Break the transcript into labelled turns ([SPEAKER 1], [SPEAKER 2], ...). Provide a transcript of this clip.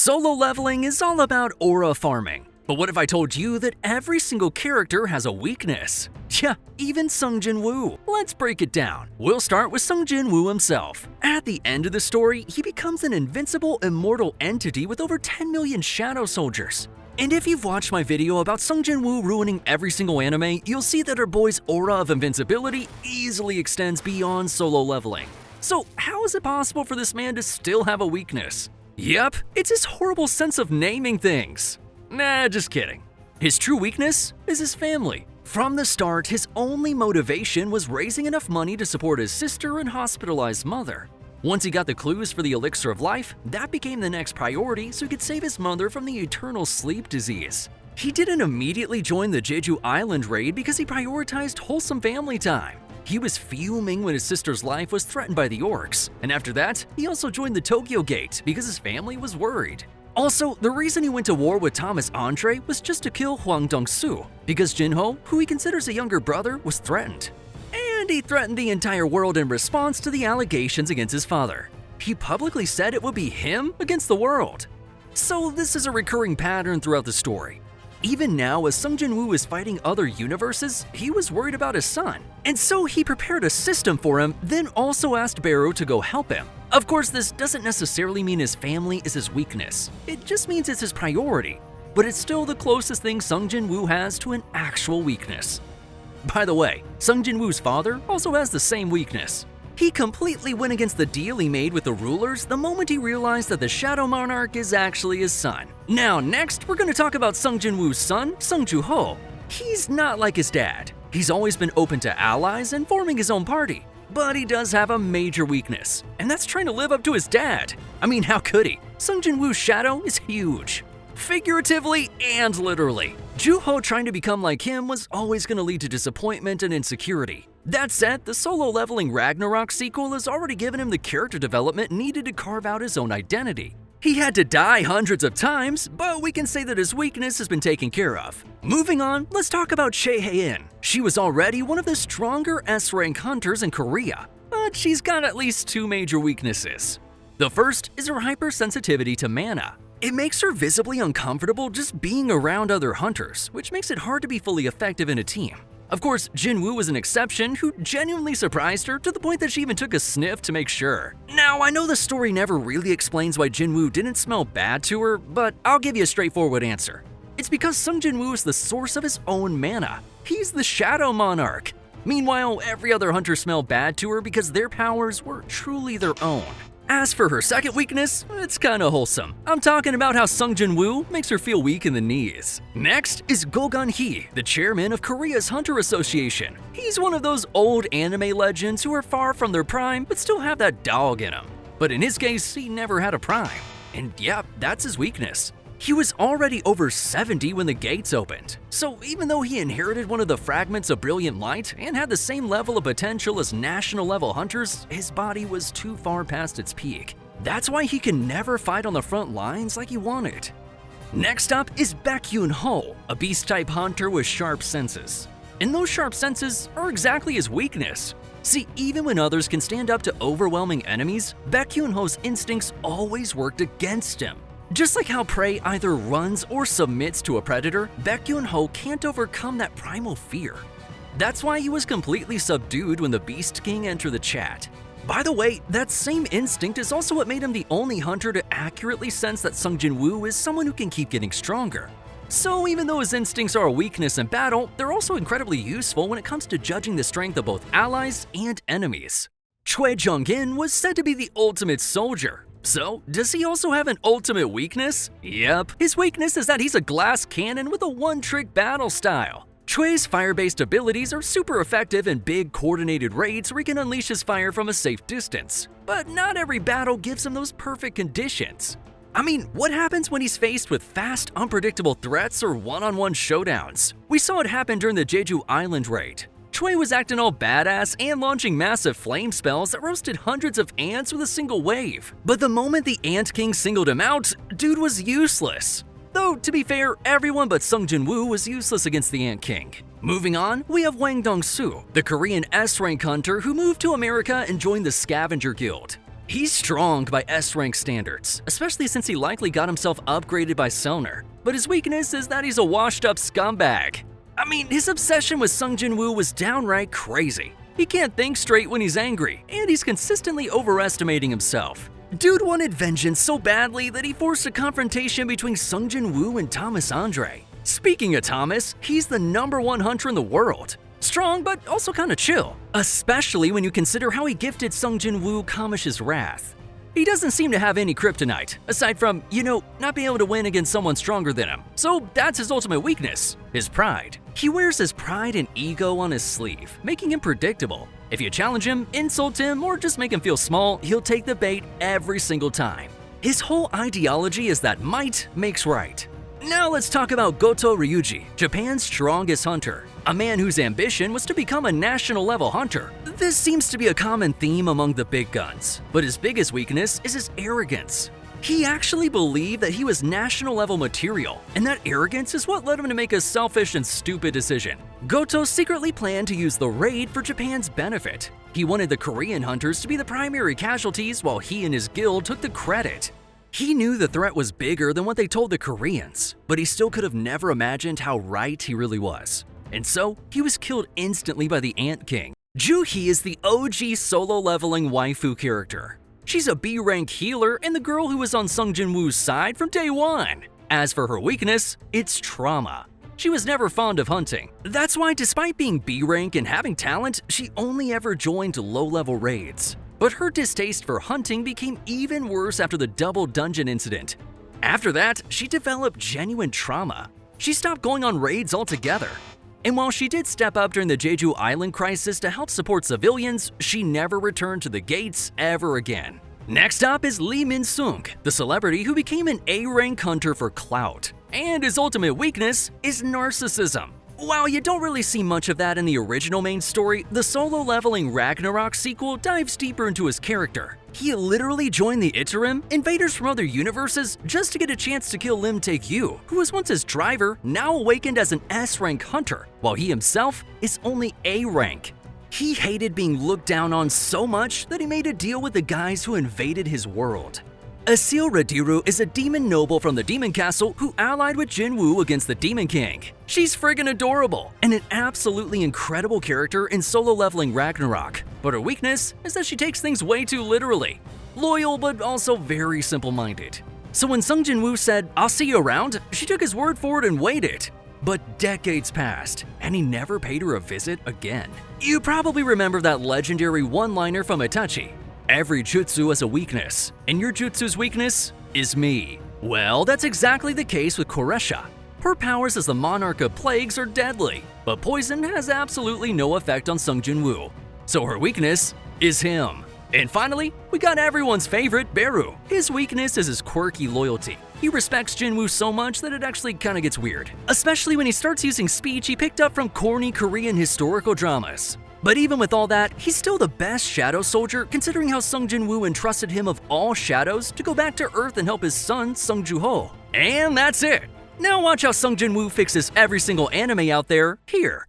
[SPEAKER 1] Solo leveling is all about aura farming. But what if I told you that every single character has a weakness? Yeah, even Sung Jin Woo. Let's break it down. We'll start with Sung Jin Woo himself. At the end of the story, he becomes an invincible, immortal entity with over 10 million shadow soldiers. And if you've watched my video about Sung Jin Woo ruining every single anime, you'll see that our boy's aura of invincibility easily extends beyond solo leveling. So how is it possible for this man to still have a weakness? Yep, it's his horrible sense of naming things. Nah, just kidding. His true weakness is his family. From the start, his only motivation was raising enough money to support his sister and hospitalized mother. Once he got the clues for the elixir of life, that became the next priority so he could save his mother from the eternal sleep disease. He didn't immediately join the Jeju Island raid because he prioritized wholesome family time. He was fuming when his sister's life was threatened by the orcs, and after that, he also joined the Tokyo Gate because his family was worried. Also, the reason he went to war with Thomas Andre was just to kill Hwang Dong-soo, because Jinho, who he considers a younger brother, was threatened. And he threatened the entire world in response to the allegations against his father. He publicly said it would be him against the world. So this is a recurring pattern throughout the story. Even now, as Sung Jin Woo is fighting other universes, he was worried about his son. And so he prepared a system for him, then also asked Barrow to go help him. Of course, this doesn't necessarily mean his family is his weakness. It just means it's his priority. But it's still the closest thing Sung Jin Woo has to an actual weakness. By the way, Sung Jin Woo's father also has the same weakness. He completely went against the deal he made with the rulers the moment he realized that the Shadow Monarch is actually his son. Now next, we're going to talk about Sung Jin Woo's son, Sung Joo-ho. He's not like his dad. He's always been open to allies and forming his own party. But he does have a major weakness, and that's trying to live up to his dad. I mean, how could he? Sung Jin Woo's shadow is huge. Figuratively and literally. Joo-ho trying to become like him was always going to lead to disappointment and insecurity. That said, the solo leveling Ragnarok sequel has already given him the character development needed to carve out his own identity. He had to die hundreds of times, but we can say that his weakness has been taken care of. Moving on, let's talk about Chae Hae-in. She was already one of the stronger S-rank hunters in Korea, but she's got at least two major weaknesses. The first is her hypersensitivity to mana. It makes her visibly uncomfortable just being around other hunters, which makes it hard to be fully effective in a team. Of course, Jin Woo was an exception who genuinely surprised her to the point that she even took a sniff to make sure. Now, I know the story never really explains why Jin Woo didn't smell bad to her, but I'll give you a straightforward answer. It's because Sung Jin Woo is the source of his own mana. He's the Shadow Monarch. Meanwhile, every other hunter smelled bad to her because their powers were truly their own. As for her second weakness, it's kinda wholesome. I'm talking about how Sung Jin Woo makes her feel weak in the knees. Next is Go Gun-hee, the chairman of Korea's Hunter Association. He's one of those old anime legends who are far from their prime but still have that dog in him. But in his case, he never had a prime. And yeah, that's his weakness. He was already over 70 when the gates opened, so even though he inherited one of the fragments of brilliant light and had the same level of potential as national-level hunters, his body was too far past its peak. That's why he can never fight on the front lines like he wanted. Next up is Baek Yoon-ho, a beast-type hunter with sharp senses. And those sharp senses are exactly his weakness. See, even when others can stand up to overwhelming enemies, Baek Yoon-ho's instincts always worked against him. Just like how prey either runs or submits to a predator, Baek Yoon-ho can't overcome that primal fear. That's why he was completely subdued when the Beast King entered the chat. By the way, that same instinct is also what made him the only hunter to accurately sense that Sung Jin Woo is someone who can keep getting stronger. So even though his instincts are a weakness in battle, they're also incredibly useful when it comes to judging the strength of both allies and enemies. Choi Jung-in was said to be the ultimate soldier. So, does he also have an ultimate weakness? Yep, his weakness is that he's a glass cannon with a one-trick battle style. Choi's fire-based abilities are super effective in big coordinated raids where he can unleash his fire from a safe distance. But not every battle gives him those perfect conditions. I mean, what happens when he's faced with fast, unpredictable threats or one-on-one showdowns? We saw it happen during the Jeju Island raid. Choi was acting all badass and launching massive flame spells that roasted hundreds of ants with a single wave. But the moment the Ant King singled him out, dude was useless. Though, to be fair, everyone but Sung Jin Woo was useless against the Ant King. Moving on, we have Hwang Dong-soo, the Korean S-rank hunter who moved to America and joined the Scavenger Guild. He's strong by S-rank standards, especially since he likely got himself upgraded by Selner. But his weakness is that he's a washed-up scumbag. I mean, his obsession with Sung Jin Woo was downright crazy. He can't think straight when he's angry, and he's consistently overestimating himself. Dude wanted vengeance so badly that he forced a confrontation between Sung Jin Woo and Thomas Andre. Speaking of Thomas, he's the #1 hunter in the world. Strong, but also kinda chill, especially when you consider how he gifted Sung Jin Woo Kamish's wrath. He doesn't seem to have any kryptonite, aside from, not being able to win against someone stronger than him. So that's his ultimate weakness, his pride. He wears his pride and ego on his sleeve, making him predictable. If you challenge him, insult him, or just make him feel small, he'll take the bait every single time. His whole ideology is that might makes right. Now let's talk about Goto Ryuji, Japan's strongest hunter, a man whose ambition was to become a national-level hunter. This seems to be a common theme among the big guns, but his biggest weakness is his arrogance. He actually believed that he was national-level material, and that arrogance is what led him to make a selfish and stupid decision. Goto secretly planned to use the raid for Japan's benefit. He wanted the Korean hunters to be the primary casualties while he and his guild took the credit. He knew the threat was bigger than what they told the Koreans, but he still could have never imagined how right he really was. And so, he was killed instantly by the Ant King. Juhi is the OG solo-leveling waifu character. She's a B-rank healer and the girl who was on Sung Jin Woo's side from day one. As for her weakness, it's trauma. She was never fond of hunting. That's why despite being B-rank and having talent, she only ever joined low-level raids. But her distaste for hunting became even worse after the double dungeon incident. After that, she developed genuine trauma. She stopped going on raids altogether. And while she did step up during the Jeju Island crisis to help support civilians, she never returned to the gates ever again. Next up is Lee Min-sung, the celebrity who became an A-rank hunter for clout. And his ultimate weakness is narcissism. While you don't really see much of that in the original main story, the solo-leveling Ragnarok sequel dives deeper into his character. He literally joined the Iterim, invaders from other universes, just to get a chance to kill Lim Tae-kyu, who was once his driver, now awakened as an S-rank hunter, while he himself is only A-rank. He hated being looked down on so much that he made a deal with the guys who invaded his world. Asil Radiru is a demon noble from the Demon Castle who allied with Jin Woo against the Demon King. She's friggin' adorable and an absolutely incredible character in solo-leveling Ragnarok, but her weakness is that she takes things way too literally. Loyal but also very simple-minded. So when Sung Jin Woo said, "I'll see you around," she took his word for it and waited. But decades passed, and he never paid her a visit again. You probably remember that legendary one-liner from Itachi. Every jutsu has a weakness, and your jutsu's weakness is me. Well, that's exactly the case with Koresha. Her powers as the Monarch of Plagues are deadly, but poison has absolutely no effect on Sung Jin Woo. So her weakness is him. And finally, we got everyone's favorite, Beru. His weakness is his quirky loyalty. He respects Jin Woo so much that it actually kinda gets weird, especially when he starts using speech he picked up from corny Korean historical dramas. But even with all that, he's still the best Shadow Soldier considering how Sung Jin Woo entrusted him of all shadows to go back to Earth and help his son, Sung Joo-ho. And that's it! Now watch how Sung Jin Woo fixes every single anime out there, here.